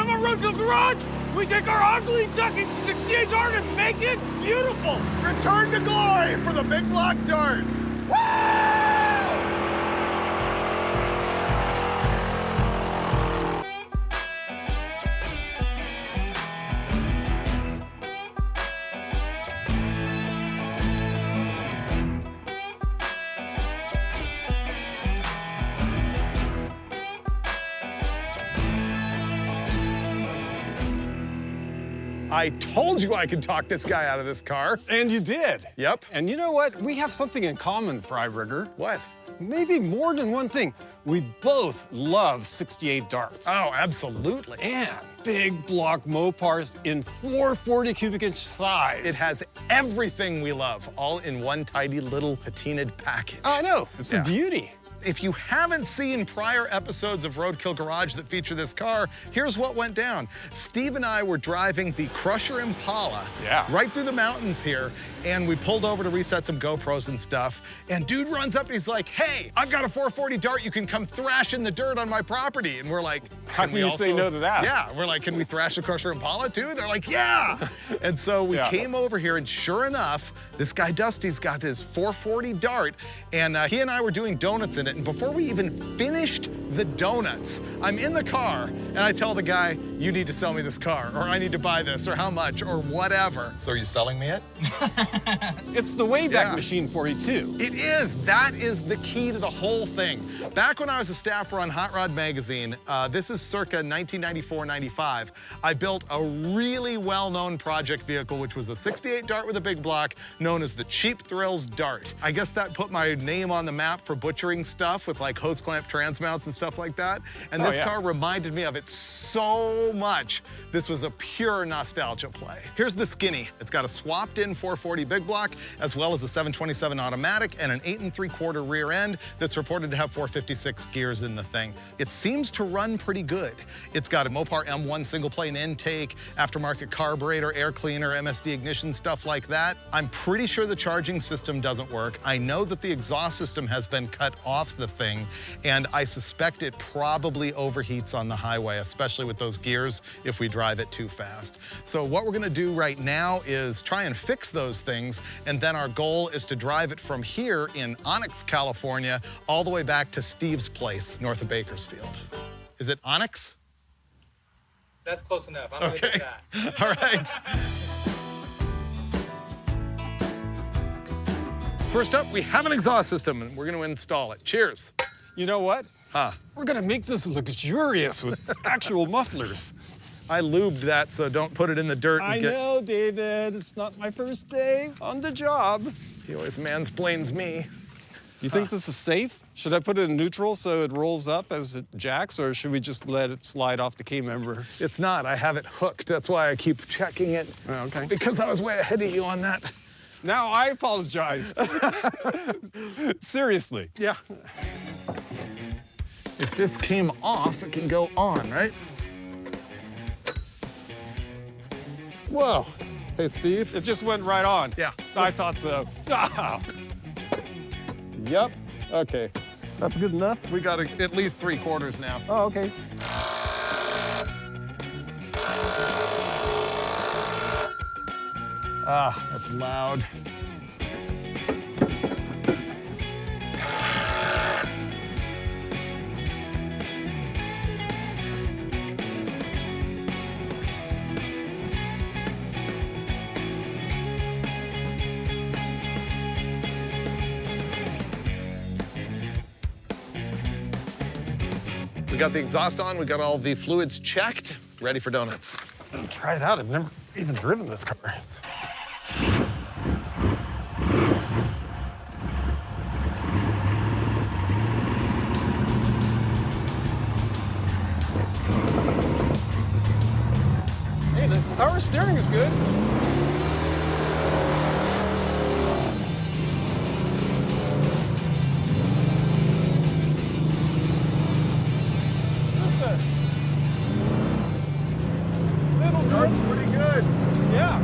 Come on, Roadkill Garage! We take our ugly, ducking 68 dart and make it beautiful! Return to glory for the big block dart! Woo! I told you I could talk this guy out of this car. And you did. Yep. And you know what? We have something in common, Frieburger. What? Maybe more than one thing. We both love 68 darts. Oh, absolutely. And big block Mopars in 440 cubic inch size. It has everything we love, all in one tidy little patinaed package. I know. It's a beauty. If you haven't seen prior episodes of Roadkill Garage that feature this car, here's what went down. Steve and I were driving the Crusher Impala right through the mountains here, and we pulled over to reset some GoPros and stuff, and dude runs up and he's like, hey, I've got a 440 dart, you can come thrash in the dirt on my property. And we're like, how can you say no to that? Yeah, we're like, can we thrash the Crusher Impala too? They're like, yeah. And so we came over here, and sure enough, this guy Dusty's got this 440 dart, and he and I were doing donuts in it, and before we even finished the donuts, I'm in the car, and I tell the guy, you need to sell me this car, or I need to buy this, or how much, or whatever. So are you selling me it? It's the Wayback Machine for you, too. It is. That is the key to the whole thing. Back when I was a staffer on Hot Rod Magazine, this is circa 1994-95, I built a really well-known project vehicle, which was a 68 dart with a big block, known as the Cheap Thrills Dart. I guess that put my name on the map for butchering stuff with like hose clamp trans mounts and stuff like that. And this car reminded me of it so much. This was a pure nostalgia play. Here's the Skinny. It's got a swapped in 440 big block, as well as a 727 automatic and an 8 3/4 rear end that's reported to have 456 gears in the thing. It seems to run pretty good. It's got a Mopar M1 single plane intake, aftermarket carburetor, air cleaner, MSD ignition, stuff like that. I'm pretty sure the charging system doesn't work. I know that the exhaust system has been cut off the thing, and I suspect it probably overheats on the highway, especially with those gears if we drive it too fast. So what we're gonna do right now is try and fix those things, and then our goal is to drive it from here in Onyx, California, all the way back to Steve's place, north of Bakersfield. Is it Onyx? That's close enough. I'm gonna do that. All right. First up, we have an exhaust system, and we're gonna install it. Cheers. You know what? Huh. We're gonna make this luxurious with actual mufflers. I lubed that, so don't put it in the dirt. I know, David. It's not my first day on the job. He always mansplains me. You think this is safe? Should I put it in neutral so it rolls up as it jacks, or should we just let it slide off the K-member? It's not. I have it hooked. That's why I keep checking it. Oh, okay. Because I was way ahead of you on that. Now I apologize. Seriously. Yeah. If this came off, it can go on, right? Whoa. Hey, Steve. It just went right on. Yeah. I thought so. Ah. Yep. Okay. That's good enough? We got at least 3/4 now. Oh, okay. Ah, that's loud. We got the exhaust on, we got all the fluids checked, ready for donuts. Try it out. I've never even driven this car. Hey, the power steering is good. Starts pretty good. Yeah.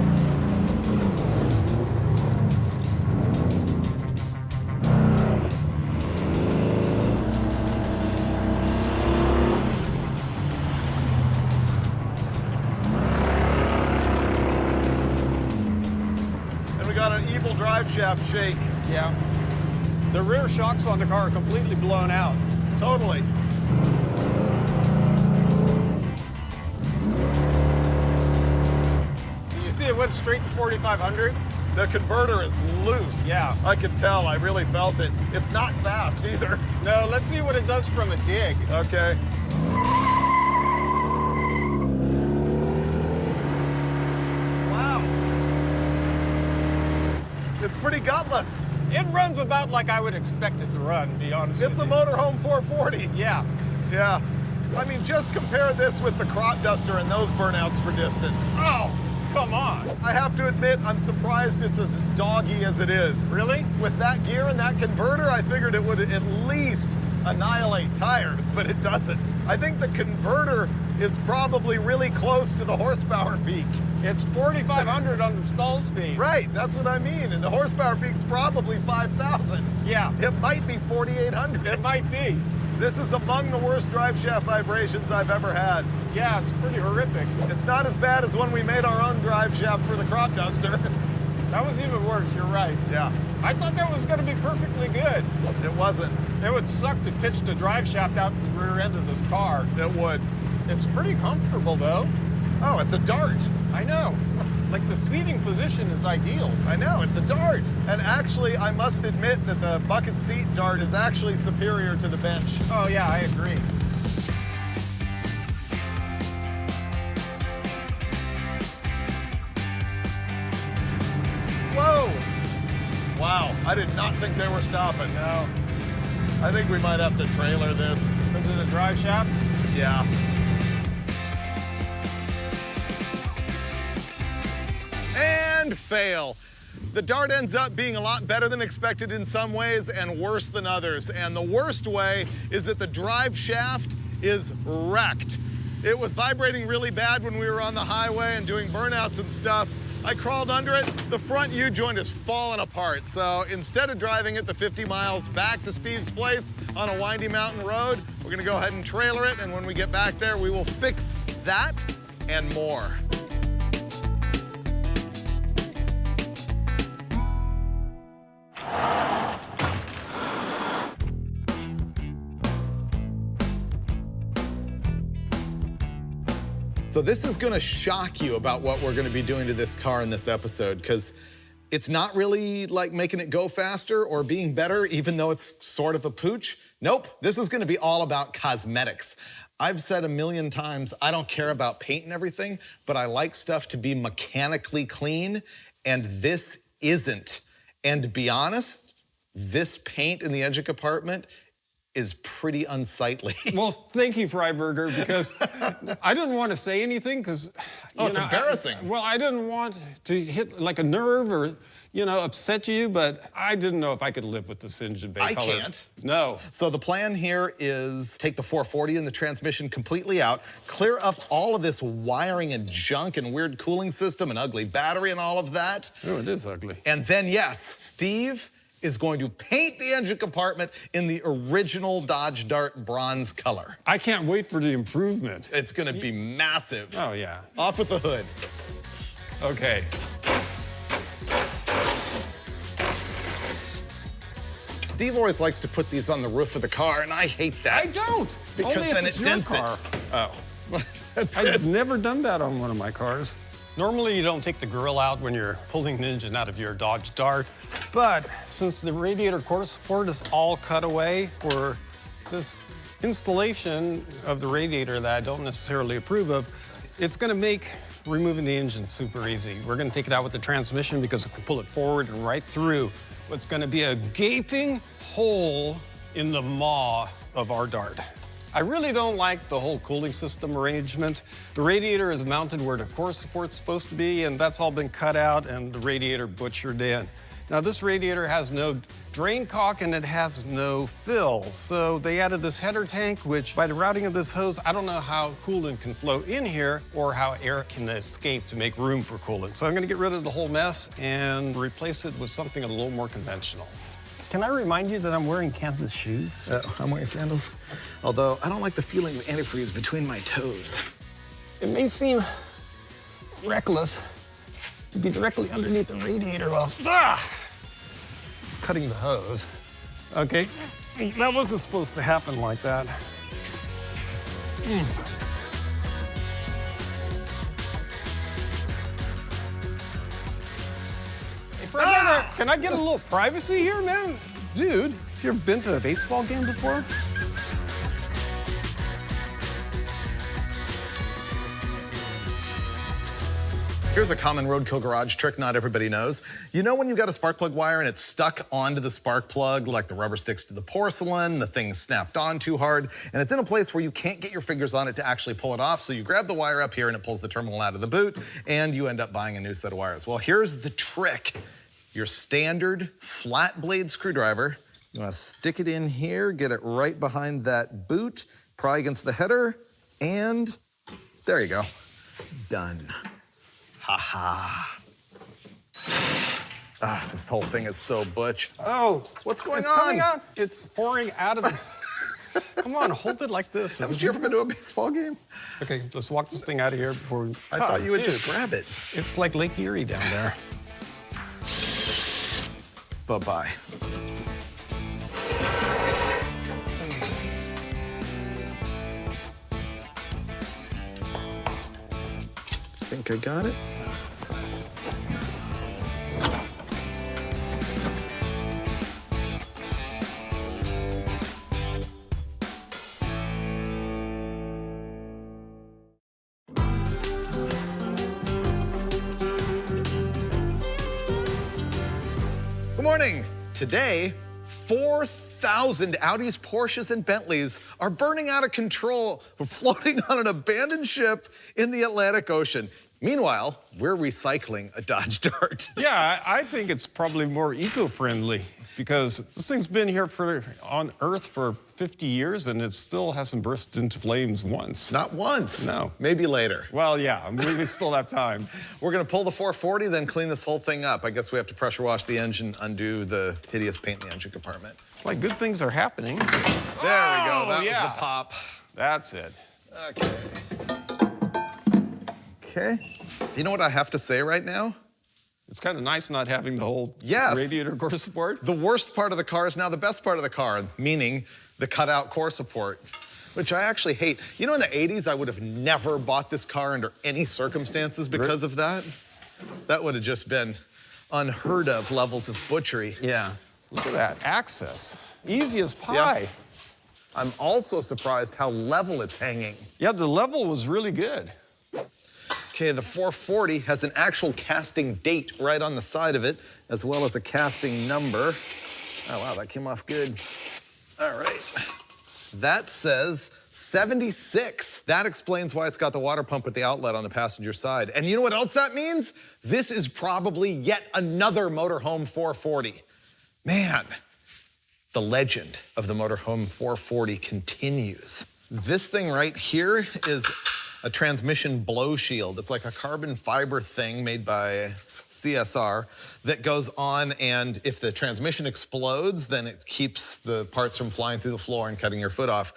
drive shaft shake. Yeah. The rear shocks on the car are completely blown out. Totally. You see it went straight to 4,500? The converter is loose. Yeah. I could tell, I really felt it. It's not fast either. No, let's see what it does from a dig. Okay. Wow. It's pretty gutless. It runs about like I would expect it to run, to be honest It's with a you. motorhome 440. Yeah. Yeah. I mean, just compare this with the crop duster and those burnouts for distance. Oh, come on. I have to admit, I'm surprised it's as doggy as it is. Really? With that gear and that converter, I figured it would at least annihilate tires, but it doesn't. I think the converter is probably really close to the horsepower peak. It's 4,500 on the stall speed. Right, that's what I mean. And the horsepower peak's probably 5,000. Yeah. It might be 4,800. It might be. This is among the worst drive shaft vibrations I've ever had. Yeah, it's pretty horrific. It's not as bad as when we made our own drive shaft for the crop duster. That was even worse, you're right. Yeah, I thought that was gonna be perfectly good. it wasn't. It would suck to pitch the drive shaft out the rear end of this car. It would. It's pretty comfortable though. Oh, it's a dart. I know. Like the seating position is ideal. I know, it's a dart. And actually, I must admit that the bucket seat dart is actually superior to the bench. Oh yeah, I agree. Whoa! Wow, I did not think they were stopping. No. I think we might have to trailer this. This is a drive shaft? Yeah. And fail. The dart ends up being a lot better than expected in some ways and worse than others. And the worst way is that the drive shaft is wrecked. It was vibrating really bad when we were on the highway and doing burnouts and stuff. I crawled under it, the front U-joint is falling apart. So instead of driving it the 50 miles back to Steve's place on a windy mountain road, we're gonna go ahead and trailer it, and when we get back there, we will fix that and more. So this is gonna shock you about what we're gonna be doing to this car in this episode, because it's not really like making it go faster or being better, even though it's sort of a pooch. Nope, this is gonna be all about cosmetics. I've said a million times, I don't care about paint and everything, but I like stuff to be mechanically clean, and this isn't. And to be honest, this paint in the engine compartment is pretty unsightly. Well, thank you, Frieburger, because I didn't want to say anything because... Oh, it's embarrassing. I didn't want to hit like a nerve or, upset you, but I didn't know if I could live with this engine bay color. I can't. No. So the plan here is take the 440 and the transmission completely out, clear up all of this wiring and junk and weird cooling system and ugly battery and all of that. Oh, it is ugly. And then, yes, Steve is going to paint the engine compartment in the original Dodge Dart bronze color. I can't wait for the improvement. It's gonna be massive. Oh, yeah. Off with the hood. Okay. Steve always likes to put these on the roof of the car, and I hate that. I don't. Because Only then if it it's your dents car. it. Oh, that's I've it. never done that on one of my cars. Normally, you don't take the grill out when you're pulling the engine out of your Dodge Dart, but since the radiator core support is all cut away for this installation of the radiator that I don't necessarily approve of, it's gonna make removing the engine super easy. We're gonna take it out with the transmission because it can pull it forward and right through what's gonna be a gaping hole in the maw of our Dart. I really don't like the whole cooling system arrangement. The radiator is mounted where the core support's supposed to be, and that's all been cut out and the radiator butchered in. Now this radiator has no drain caulk and it has no fill. So they added this header tank, which by the routing of this hose, I don't know how coolant can flow in here or how air can escape to make room for coolant. So I'm gonna get rid of the whole mess and replace it with something a little more conventional. Can I remind you that I'm wearing canvas shoes? I'm wearing sandals. Although, I don't like the feeling of antifreeze between my toes. It may seem reckless to be directly underneath the radiator well. cutting the hose. Okay, that wasn't supposed to happen like that. Hey, Freiburger, can I get a little privacy here, man? Dude, have you ever been to a baseball game before? Here's a common Roadkill Garage trick not everybody knows. You know when you've got a spark plug wire and it's stuck onto the spark plug, like the rubber sticks to the porcelain, the thing's snapped on too hard, and it's in a place where you can't get your fingers on it to actually pull it off, so you grab the wire up here and it pulls the terminal out of the boot, and you end up buying a new set of wires. Well, here's the trick. Your standard flat blade screwdriver, you wanna stick it in here, get it right behind that boot, pry against the header, and there you go, done. Ha-ha. Ah, this whole thing is so butch. Oh, What's going it's on? coming out. It's pouring out of the... Come on, hold it like this. Haven't you ever been to a baseball game? Okay, let's walk this thing out of here before we... I thought you would dude, just grab it. It's like Lake Erie down there. Bye-bye. Think I got it? Good morning. Today, 4,000 Audis, Porsches, and Bentleys are burning out of control, floating on an abandoned ship in the Atlantic Ocean. Meanwhile, we're recycling a Dodge Dart. Yeah, I think it's probably more eco-friendly because this thing's been here on Earth for 50 years and it still hasn't burst into flames once. Not once. No. Maybe later. Well, yeah, we still have time. We're gonna pull the 440, then clean this whole thing up. I guess we have to pressure wash the engine, undo the hideous paint in the engine compartment. It's like good things are happening. There we go, that was yeah. the pop. That's it. Okay. Okay. You know what I have to say right now? It's kind of nice not having the whole Yes. radiator core support. The worst part of the car is now the best part of the car, meaning the cutout core support, which I actually hate. You know, in the 80s, I would have never bought this car under any circumstances because of that. That would have just been unheard of levels of butchery. Yeah. Look at that. Access. Easy as pie. Yeah. I'm also surprised how level it's hanging. Yeah, the level was really good. Okay, the 440 has an actual casting date right on the side of it, as well as a casting number. Oh, wow, that came off good. All right. That says 76. That explains why it's got the water pump with the outlet on the passenger side. And you know what else that means? This is probably yet another motorhome 440. Man, the legend of the motorhome 440 continues. This thing right here is a transmission blow shield. It's like a carbon fiber thing made by CSR that goes on, and if the transmission explodes, then it keeps the parts from flying through the floor and cutting your foot off.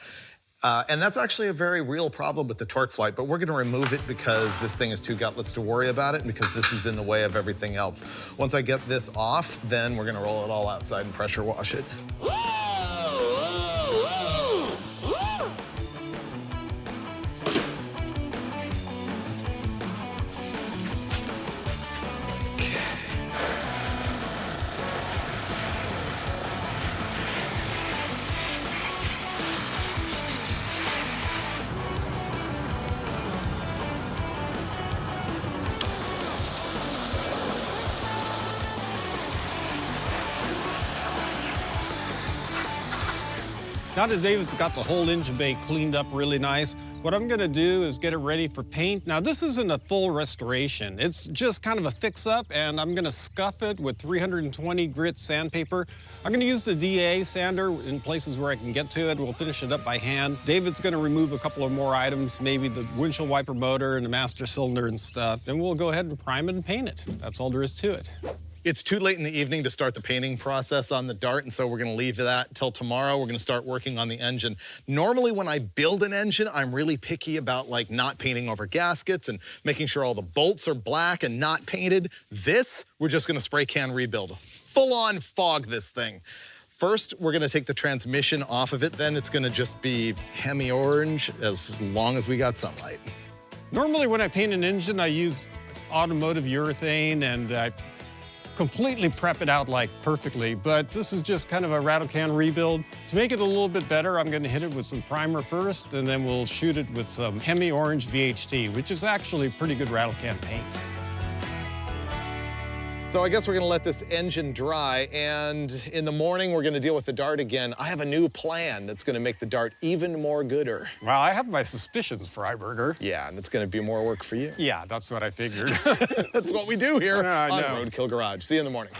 And that's actually a very real problem with the torque flight, but we're gonna remove it because this thing is too gutless to worry about it and because this is in the way of everything else. Once I get this off, then we're gonna roll it all outside and pressure wash it. Now that David's got the whole engine bay cleaned up really nice, what I'm gonna do is get it ready for paint. Now, this isn't a full restoration. It's just kind of a fix-up, and I'm gonna scuff it with 320 grit sandpaper. I'm gonna use the DA sander in places where I can get to it. We'll finish it up by hand. David's gonna remove a couple of more items, maybe the windshield wiper motor and the master cylinder and stuff. Then we'll go ahead and prime it and paint it. That's all there is to it. It's too late in the evening to start the painting process on the Dart, and so we're gonna leave that till tomorrow. We're gonna start working on the engine. Normally when I build an engine, I'm really picky about like not painting over gaskets and making sure all the bolts are black and not painted. This, we're just gonna spray can rebuild. full-on fog this thing. First, we're gonna take the transmission off of it. Then it's gonna just be Hemi orange as long as we got sunlight. Normally when I paint an engine, I use automotive urethane and I completely prep it out like perfectly, but this is just kind of a rattle can rebuild. To make it a little bit better, I'm gonna hit it with some primer first, and then we'll shoot it with some Hemi Orange VHT, which is actually pretty good rattle can paint. So I guess we're gonna let this engine dry, and in the morning, we're gonna deal with the Dart again. I have a new plan that's gonna make the Dart even more gooder. Well, I have my suspicions, Freiburger. Yeah, and it's gonna be more work for you. Yeah, that's what I figured. That's what we do here I on know. Roadkill Garage. See you in the morning.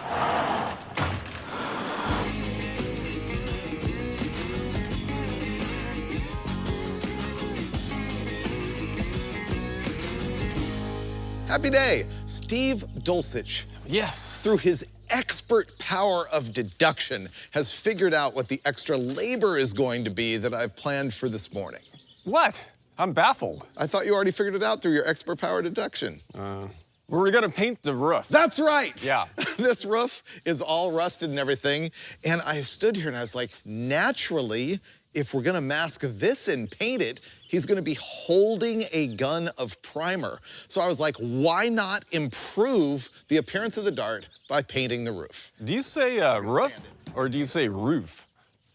Happy day. Steve Dulcich, Yes. through his expert power of deduction, has figured out what the extra labor is going to be that I've planned for this morning. What? I'm baffled. I thought you already figured it out through your expert power deduction. We're gonna paint the roof. That's right. Yeah. This roof is all rusted and everything. And I stood here and I was like, naturally, if we're gonna mask this and paint it, he's gonna be holding a gun of primer. So I was like, why not improve the appearance of the Dart by painting the roof? Do you say roof or do you say roof?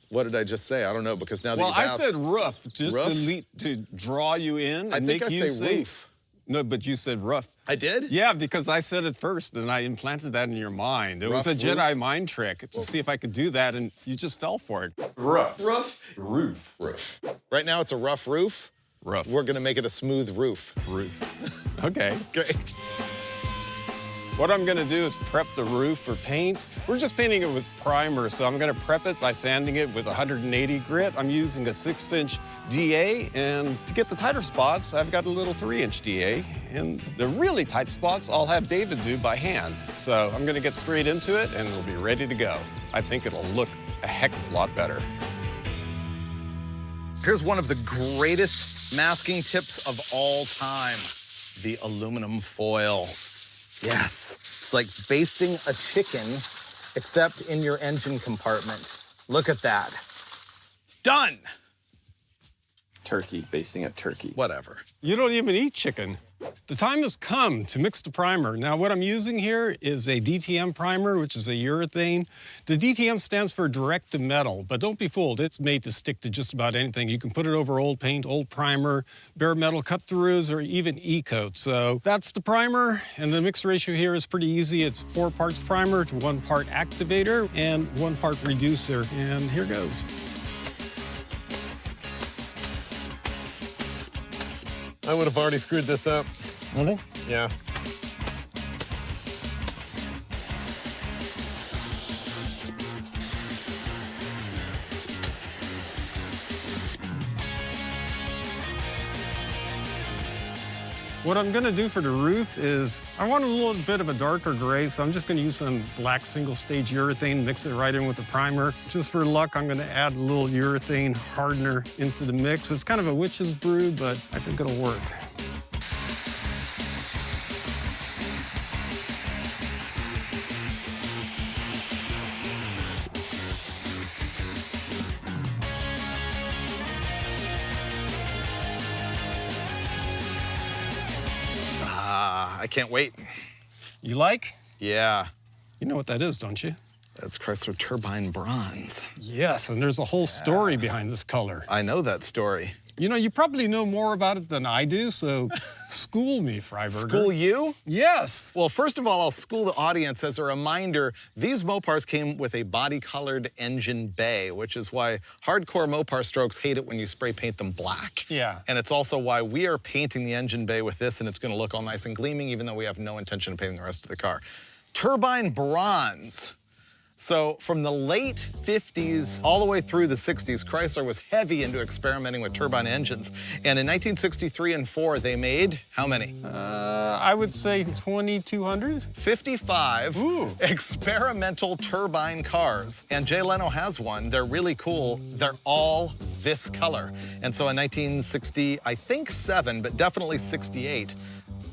What did I just say? I don't know, because now that Well, you've I asked, said roof, just Roof? to draw you in and I think make I you say roof. No, but you said roof. I did? Yeah, because I said it first and I implanted that in your mind. It was a Rough Jedi roof? mind trick to see if I could do that, and you just fell for it. Roof. Roof? Roof. Roof. Right now it's a rough roof. Roof. We're gonna make it a smooth roof. Roof. Okay. Okay. What I'm gonna do is prep the roof for paint. We're just painting it with primer, so I'm gonna prep it by sanding it with 180 grit. I'm using a 6-inch DA, and to get the tighter spots, I've got a little 3-inch DA. And the really tight spots, I'll have David do by hand. So I'm gonna get straight into it, and it'll be ready to go. I think it'll look a heck of a lot better. Here's one of the greatest masking tips of all time, the aluminum foil. Yes, it's like basting a chicken, except in your engine compartment. Look at that. Done. Turkey, basting a turkey. Whatever. You don't even eat chicken. The time has come to mix the primer. Now, what I'm using here is a DTM primer, which is a urethane. The DTM stands for direct to metal, but don't be fooled. It's made to stick to just about anything. You can put it over old paint, old primer, bare metal cut-throughs, or even E-coat. So that's the primer, and the mix ratio here is pretty easy. It's 4 parts primer to 1 part activator and 1 part reducer, and here goes. I would have already screwed this up. Really? Yeah. What I'm gonna do for the roof is, I want a little bit of a darker gray, so I'm just gonna use some black single-stage urethane, mix it right in with the primer. Just for luck, I'm gonna add a little urethane hardener into the mix. It's kind of a witch's brew, but I think it'll work. I can't wait. You like? Yeah, You know what that is, don't you? that's Chrysler Turbine Bronze. Yes, and there's a whole story behind this color. I know that story. You know, you probably know more about it than I do, so school me, Freiburger. School you? Yes. Well, first of all, I'll school the audience as a reminder, these Mopars came with a body-colored engine bay, which is why hardcore Mopar strokes hate it when you spray paint them black. Yeah. And it's also why we are painting the engine bay with this, and it's gonna look all nice and gleaming, even though we have no intention of painting the rest of the car. Turbine Bronze. So from the late 50s all the way through the 60s, Chrysler was heavy into experimenting with turbine engines. And in 1963 and 4, they made how many? I would say 2,200. 55 Ooh. experimental turbine cars. And Jay Leno has one. They're really cool. They're all this color. And so in 1960, I think 7, but definitely 68,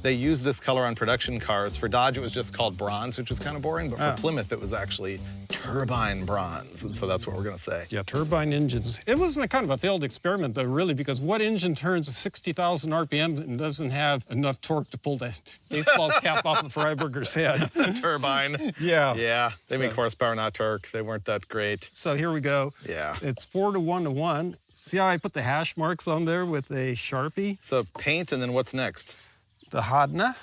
They used this color on production cars. For Dodge, it was just called bronze, which was kind of boring, but for Plymouth, it was actually turbine bronze, and so that's what we're gonna say. Yeah, turbine engines. It wasn't a kind of a failed experiment, though, really, because what engine turns 60,000 RPM and doesn't have enough torque to pull the baseball cap off of Freiburger's head? Turbine. Yeah. Yeah, they make horsepower, not torque. They weren't that great. So here we go. Yeah. It's 4 to 1 to 1. See how I put the hash marks on there with a Sharpie? So paint, and then what's next? The hardener.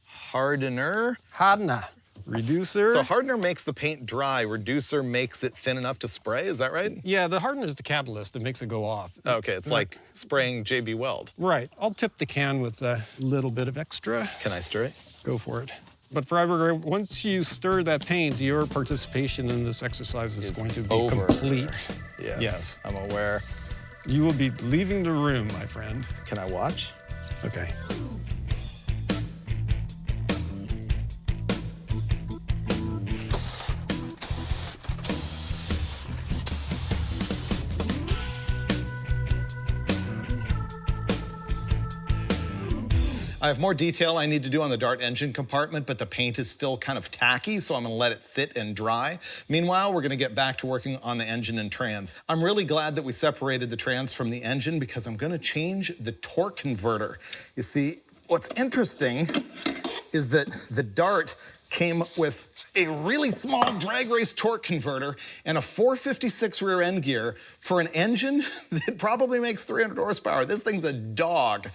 Hardener. Hardener. Reducer. So hardener makes the paint dry. Reducer makes it thin enough to spray. Is that right? Yeah, the hardener is the catalyst that makes it go off. Okay, it's like spraying JB Weld. Right. I'll tip the can with a little bit of extra. Can I stir it? Go for it. But Freiburger, once you stir that paint, your participation in this exercise is going to be over. complete. Yes. Yes. I'm aware. You will be leaving the room, my friend. Can I watch? Okay. I have more detail I need to do on the Dart engine compartment, but the paint is still kind of tacky, so I'm gonna let it sit and dry. Meanwhile, we're gonna get back to working on the engine and trans. I'm really glad that we separated the trans from the engine because I'm gonna change the torque converter. You see, what's interesting is that the Dart came with a really small drag race torque converter and a 456 rear end gear for an engine that probably makes 300 horsepower. This thing's a dog.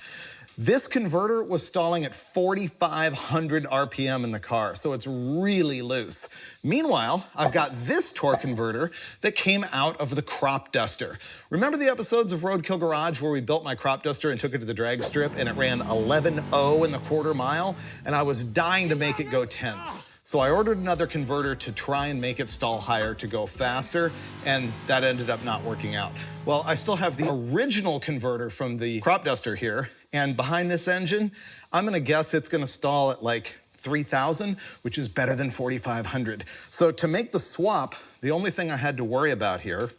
This converter was stalling at 4,500 RPM in the car, so it's really loose. Meanwhile, I've got this torque converter that came out of the crop duster. Remember the episodes of Roadkill Garage where we built my crop duster and took it to the drag strip and it ran 11.0 in the quarter mile? And I was dying to make it go tens. So I ordered another converter to try and make it stall higher to go faster, and that ended up not working out. Well, I still have the original converter from the crop duster here, and behind this engine, I'm gonna guess it's gonna stall at like 3,000, which is better than 4,500. So to make the swap, the only thing I had to worry about here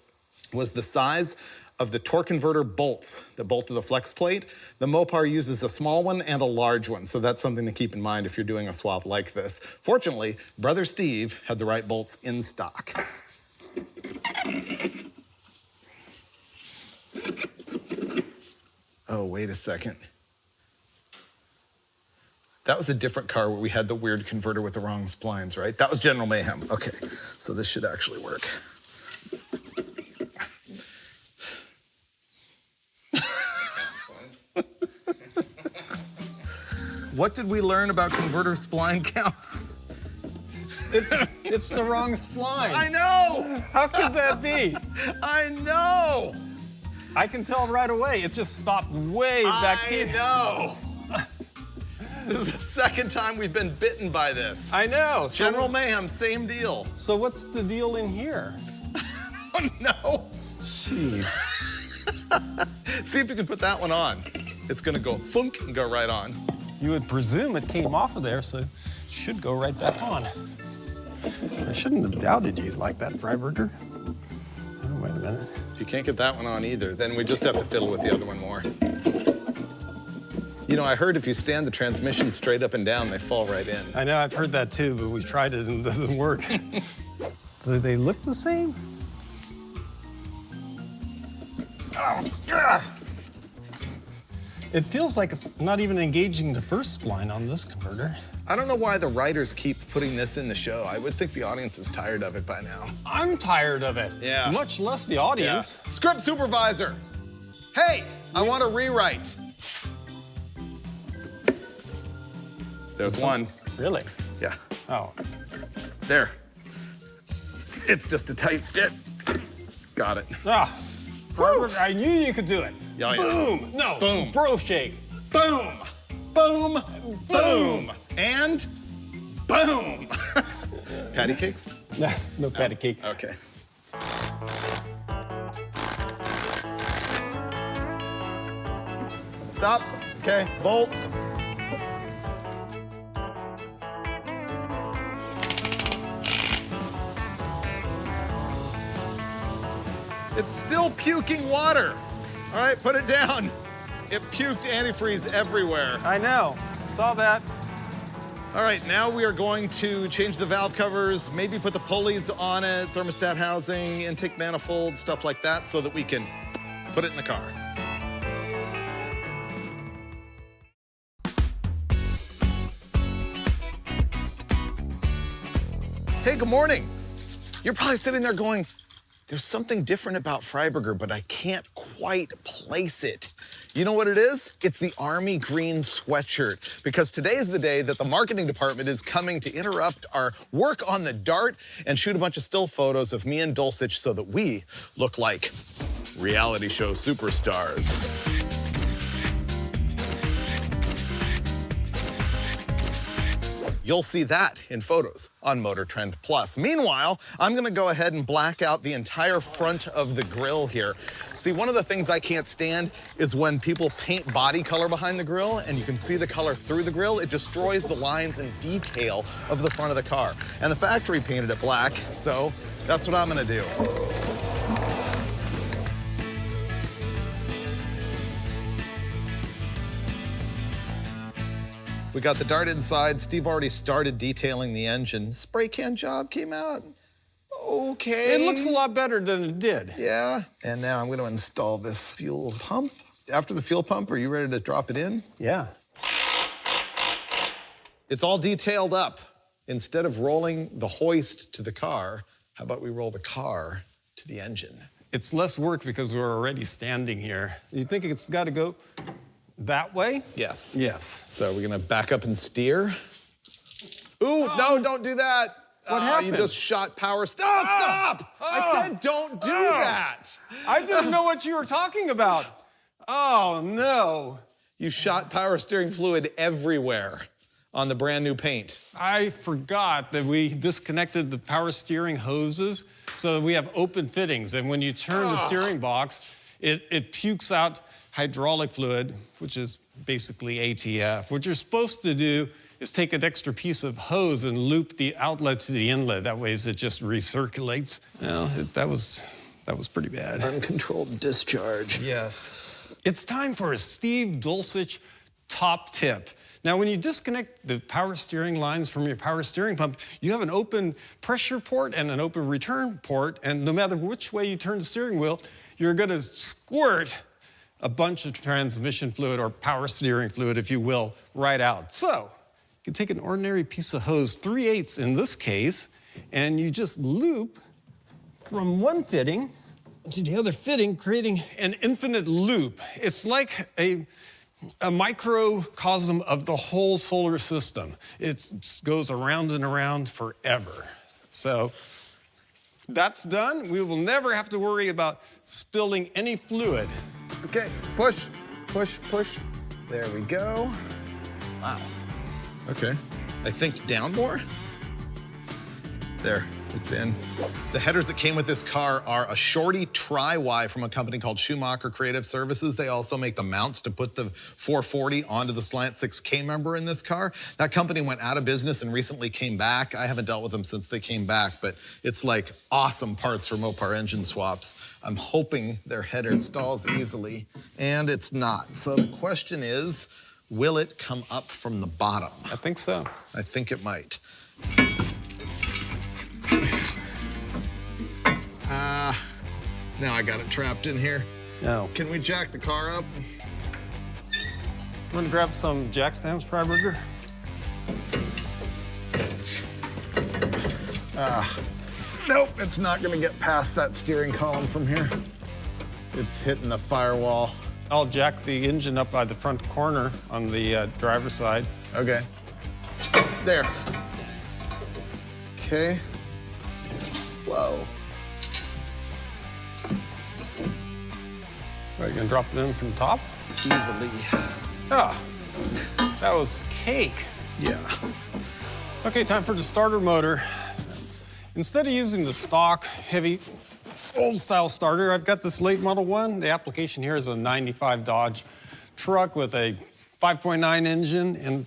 was the size of the torque converter bolts that bolt to the flex plate. The Mopar uses a small one and a large one, so that's something to keep in mind if you're doing a swap like this. Fortunately, Brother Steve had the right bolts in stock. Oh, wait a second. That was a different car where we had the weird converter with the wrong splines, right? That was General Mayhem. Okay, so this should actually work. What did we learn about converter spline counts? It's the wrong spline. I know! How could that be? I know! I can tell right away. It just stopped way back here. I know! This is the second time we've been bitten by this. I know. General Mayhem, same deal. So what's the deal in here? Oh, no. Jeez. See if you can put that one on. It's gonna go thunk and go right on. You would presume it came off of there, so it should go right back on. I shouldn't have doubted you like that, Freiburger. Oh, wait a minute. If you can't get that one on either, then we just have to fiddle with the other one more. You know, I heard if you stand the transmission straight up and down, they fall right in. I know, I've heard that too, but we've tried it and it doesn't work. Do they look the same? Oh, God. It feels like it's not even engaging the first spline on this converter. I don't know why the writers keep putting this in the show. I would think the audience is tired of it by now. I'm tired of it. Yeah. Much less the audience. Yeah. Script supervisor. Hey, I want to rewrite. There's one. Really? Yeah. Oh. There. It's just a tight fit. Got it. Ah. Freiburger, I knew you could do it. Yeah, yeah. Boom. No. Boom. Bro shake. Boom. Boom. Boom. And boom. Patty cakes? No, no patty cake. Okay. Stop. Okay, bolt. It's still puking water. All right, put it down. It puked antifreeze everywhere. I know. Saw that. All right, now we are going to change the valve covers, maybe put the pulleys on it, thermostat housing, intake manifold, stuff like that, so that we can put it in the car. Hey, good morning. You're probably sitting there going, there's something different about Frieburger, but I can't quite place it. You know what it is? It's the army green sweatshirt, because today is the day that the marketing department is coming to interrupt our work on the Dart and shoot a bunch of still photos of me and Dulcich so that we look like reality show superstars. You'll see that in photos on Motor Trend Plus. Meanwhile, I'm gonna go ahead and black out the entire front of the grill here. See, one of the things I can't stand is when people paint body color behind the grill and you can see the color through the grill. It destroys the lines and detail of the front of the car. And the factory painted it black, so that's what I'm gonna do. We got the Dart inside. Steve already started detailing the engine. Spray can job came out okay. It looks a lot better than it did. Yeah, and now I'm gonna install this fuel pump. After the fuel pump, are you ready to drop it in? Yeah. It's all detailed up. Instead of rolling the hoist to the car, how about we roll the car to the engine? It's less work because we're already standing here. You think it's got to go that way? Yes. Yes. So we're gonna back up and steer. Ooh, no, don't do that. What happened? You just shot power. Stop! I said don't do that. I didn't know what you were talking about. Oh, no. You shot power steering fluid everywhere on the brand new paint. I forgot that we disconnected the power steering hoses, so we have open fittings. And when you turn the steering box, it pukes out hydraulic fluid, which is basically ATF. What you're supposed to do is take an extra piece of hose and loop the outlet to the inlet. That way it just recirculates. Well, that was pretty bad. Uncontrolled discharge. Yes. It's time for a Steve Dulcich top tip. Now, when you disconnect the power steering lines from your power steering pump, you have an open pressure port and an open return port, and no matter which way you turn the steering wheel, you're gonna squirt a bunch of transmission fluid or power steering fluid, if you will, right out. So, you can take an ordinary piece of hose, 3/8 in this case, and you just loop from one fitting to the other fitting, creating an infinite loop. It's like a microcosm of the whole solar system. It goes around and around forever. So that's done. We will never have to worry about spilling any fluid. Okay, push, push, push. There we go. Wow. Okay. I think down more. There, it's in. The headers that came with this car are a Shorty Tri-Y from a company called Schumacher Creative Services. They also make the mounts to put the 440 onto the Slant 6K member in this car. That company went out of business and recently came back. I haven't dealt with them since they came back, but it's like awesome parts for Mopar engine swaps. I'm hoping their header installs easily, and it's not. So the question is, will it come up from the bottom? I think so. I think it might. Now I got it trapped in here. No. Can we jack the car up? I'm gonna grab some jack stands, Frieburger. Nope, it's not gonna get past that steering column from here. It's hitting the firewall. I'll jack the engine up by the front corner on the driver's side. Okay. There. Okay. Whoa. Are you gonna drop it in from the top? Easily. Ah, that was cake. Yeah. Okay, time for the starter motor. Instead of using the stock, heavy, old-style starter, I've got this late Model 1. The application here is a 95 Dodge truck with a 5.9 engine, and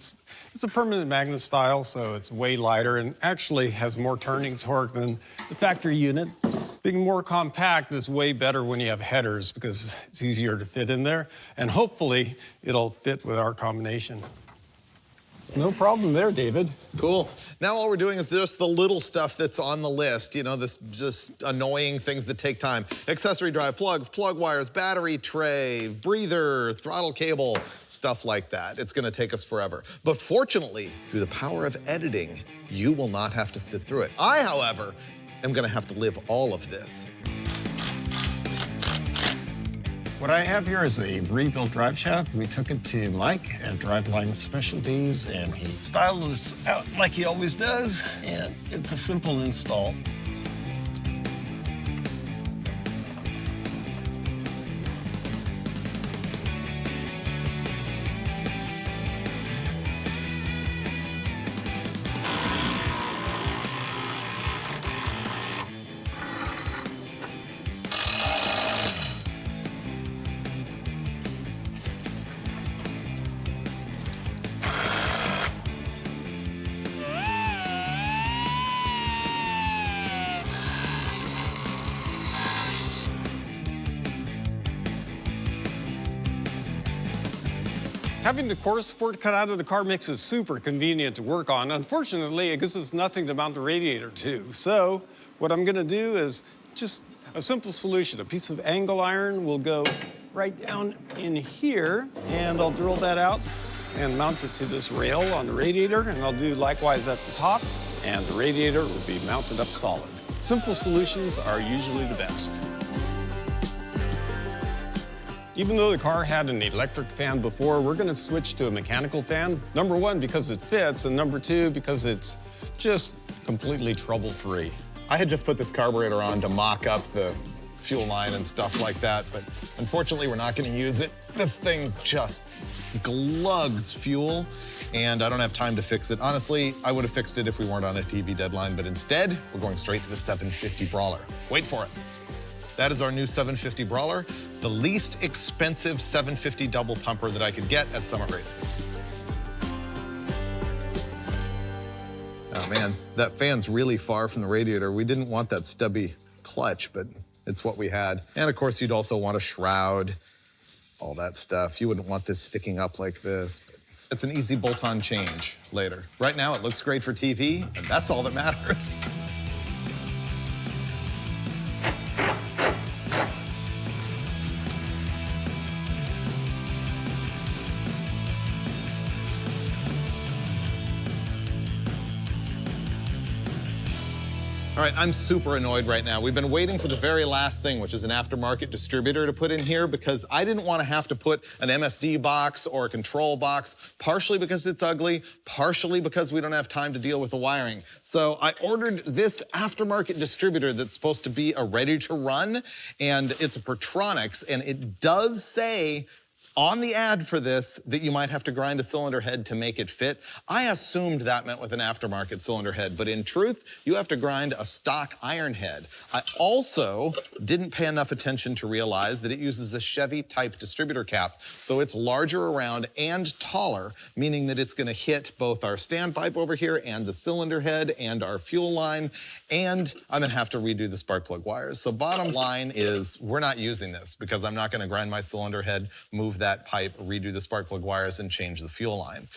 it's a permanent magnet style, so it's way lighter and actually has more turning torque than the factory unit. Being more compact is way better when you have headers because it's easier to fit in there, and hopefully it'll fit with our combination. No problem there, David. Cool. Now all we're doing is just the little stuff that's on the list, you know, this just annoying things that take time. Accessory drive plugs, plug wires, battery tray, breather, throttle cable, stuff like that. It's gonna take us forever. But fortunately, through the power of editing, you will not have to sit through it. I, however, am gonna have to live all of this. What I have here is a rebuilt drive shaft. We took it to Mike at Driveline Specialties, and he styled us out like he always does, and it's a simple install. Having the core support cut out of the car makes it super convenient to work on. Unfortunately, it gives us nothing to mount the radiator to. So what I'm gonna do is just a simple solution. A piece of angle iron will go right down in here, and I'll drill that out and mount it to this rail on the radiator, and I'll do likewise at the top, and the radiator will be mounted up solid. Simple solutions are usually the best. Even though the car had an electric fan before, we're gonna switch to a mechanical fan. Number one, because it fits, and number two, because it's just completely trouble-free. I had just put this carburetor on to mock up the fuel line and stuff like that, but unfortunately we're not gonna use it. This thing just glugs fuel, and I don't have time to fix it. Honestly, I would have fixed it if we weren't on a TV deadline, but instead, we're going straight to the 750 Brawler. Wait for it. That is our new 750 Brawler, the least expensive 750 double pumper that I could get at Summit Racing. Oh man, that fan's really far from the radiator. We didn't want that stubby clutch, but it's what we had. And of course, you'd also want a shroud, all that stuff. You wouldn't want this sticking up like this. But it's an easy bolt-on change later. Right now, it looks great for TV, and that's all that matters. All right, I'm super annoyed right now. We've been waiting for the very last thing, which is an aftermarket distributor to put in here, because I didn't want to have to put an MSD box or a control box, partially because it's ugly, partially because we don't have time to deal with the wiring. So I ordered this aftermarket distributor that's supposed to be a ready to run, and it's a Pertronix, and it does say on the ad for this that you might have to grind a cylinder head to make it fit. I assumed that meant with an aftermarket cylinder head, but in truth, you have to grind a stock iron head. I also didn't pay enough attention to realize that it uses a Chevy type distributor cap, so it's larger around and taller, meaning that it's gonna hit both our standpipe over here and the cylinder head and our fuel line, and I'm gonna have to redo the spark plug wires. So bottom line is we're not using this because I'm not gonna grind my cylinder head, move that pipe, redo the spark plug wires, and change the fuel line.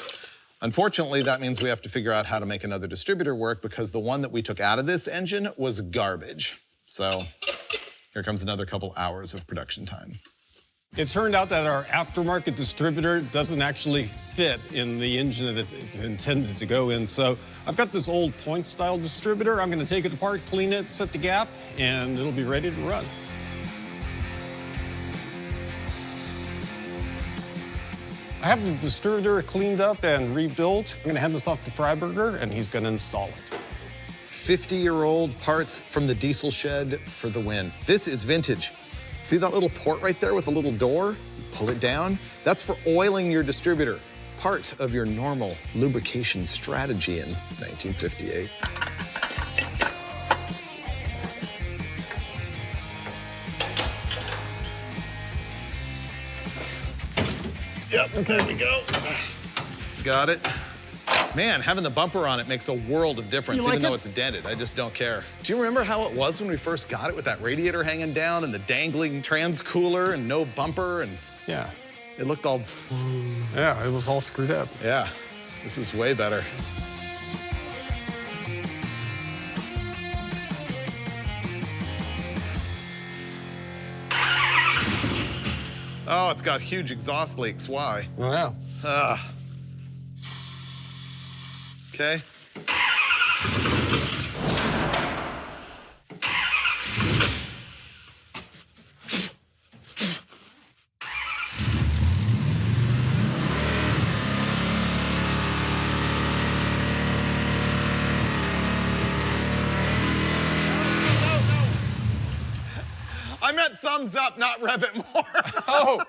Unfortunately, that means we have to figure out how to make another distributor work, because the one that we took out of this engine was garbage. So here comes another couple hours of production time. It turned out that our aftermarket distributor doesn't actually fit in the engine that it's intended to go in. So I've got this old point style distributor. I'm gonna take it apart, clean it, set the gap, and it'll be ready to run. I have the distributor cleaned up and rebuilt. I'm gonna hand this off to Frieburger, and he's gonna install it. 50-year-old parts from the diesel shed for the win. This is vintage. See that little port right there with the little door? Pull it down. That's for oiling your distributor. Part of your normal lubrication strategy in 1958. Yep, there we go. Got it. Man, having the bumper on it makes a world of difference, even though it's dented. I just don't care. Do you remember how it was when we first got it with that radiator hanging down and the dangling trans cooler and no bumper? And yeah. It looked all... Yeah, it was all screwed up. Yeah. This is way better. Oh, it's got huge exhaust leaks. Why? I know. Okay. I meant thumbs up, not rev it more. Oh,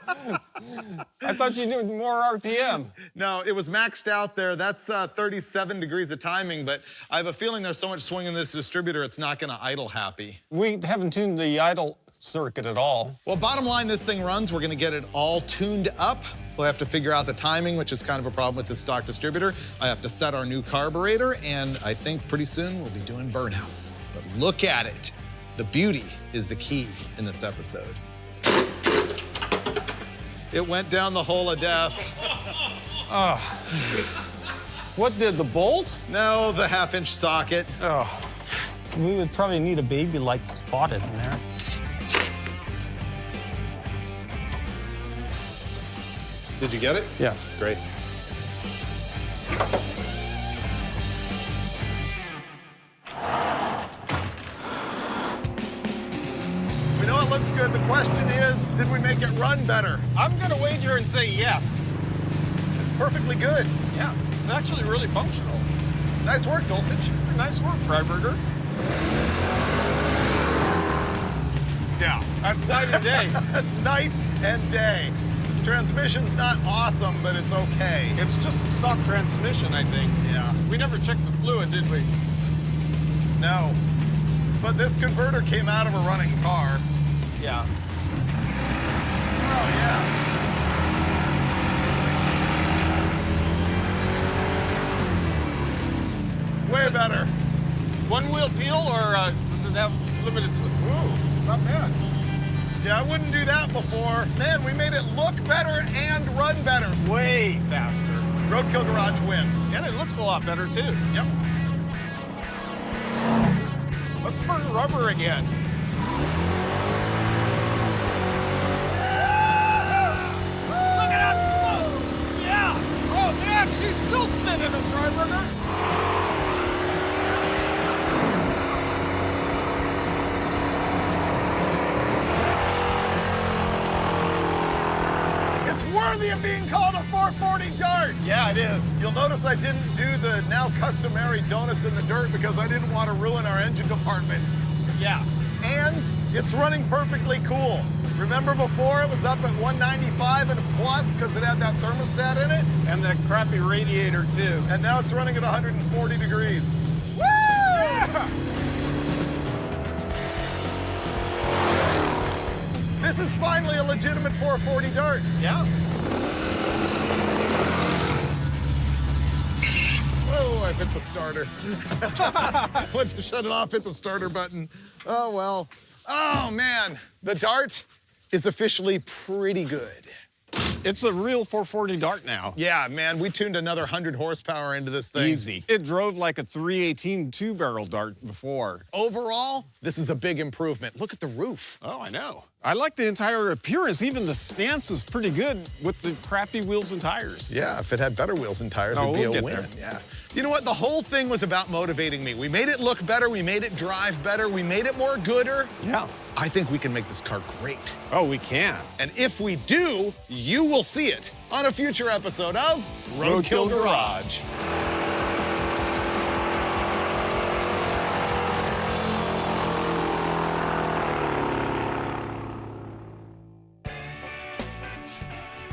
I thought you knew more RPM. No, it was maxed out there. That's 37 degrees of timing, but I have a feeling there's so much swing in this distributor, it's not gonna idle happy. We haven't tuned the idle circuit at all. Well, bottom line, this thing runs. We're gonna get it all tuned up. We'll have to figure out the timing, which is kind of a problem with the stock distributor. I have to set our new carburetor, and I think pretty soon we'll be doing burnouts. But look at it. The beauty is the key in this episode. It went down the hole of death. What did the bolt? No, the half-inch socket. Oh, we would probably need a baby light to spot it in there. Did you get it? Yeah. Great. We know it looks good. The question is, did we make it run better? I'm gonna wager and say yes. It's perfectly good. Yeah, it's actually really functional. Nice work, Dulcich. Nice work, Frieburger. Yeah. That's night and day. That's night and day. This transmission's not awesome, but it's okay. It's just a stock transmission, I think. Yeah. We never checked the fluid, did we? No. But this converter came out of a running car. Yeah. Oh, yeah. Way better. One-wheel peel, or does it have limited slip? Ooh, not bad. Yeah, I wouldn't do that before. Man, we made it look better and run better. Way faster. Roadkill Garage win. And it looks a lot better, too. Yep. Let's burn rubber again. Look at us! Yeah! Oh, man, she's still spinning a Frieburger. It's worthy of being called a 440 dart. Yeah, it is. You'll notice I didn't do the now customary donuts in the dirt because I didn't want to ruin our engine compartment. Yeah. And it's running perfectly cool. Remember before it was up at 195 and a plus because it had that thermostat in it? And that crappy radiator, too. And now it's running at 140 degrees. Woo! Yeah! This is finally a legitimate 440 dart. Yeah. Oh, I hit the starter. Went to shut it off, hit the starter button. Oh, well. Oh, man. The dart is officially pretty good. It's a real 440 dart now. Yeah, man, we tuned another 100 horsepower into this thing. Easy. It drove like a 318 two-barrel dart before. Overall, this is a big improvement. Look at the roof. Oh, I know. I like the entire appearance. Even the stance is pretty good with the crappy wheels and tires. Yeah, if it had better wheels and tires, No, it'd be we'll a get win. there. Yeah. You know what? The whole thing was about motivating me. We made it look better. We made it drive better. We made it more gooder. Yeah. I think we can make this car great. Oh, we can. And if we do, you will see it on a future episode of Roadkill Garage.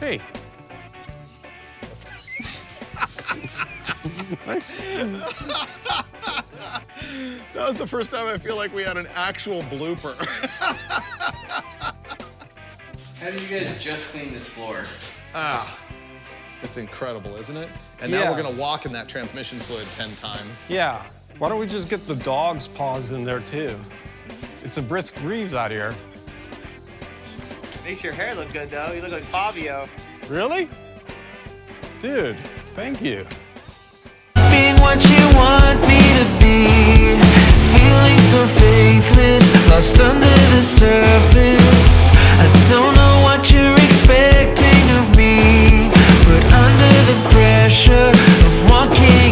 Hey. Nice. That was the first time I feel like we had an actual blooper. How did you guys just clean this floor? Ah, it's incredible, isn't it? And now Yeah. we're gonna walk in that transmission fluid 10 times. Yeah. Why don't we just get the dog's paws in there, too? It's a brisk breeze out here. Makes your hair look good, though. You look like Fabio. Really? Dude, thank you. what you want me to be. Feeling so faithless, lost under the surface. I don't know what you're expecting of me, but under the pressure of walking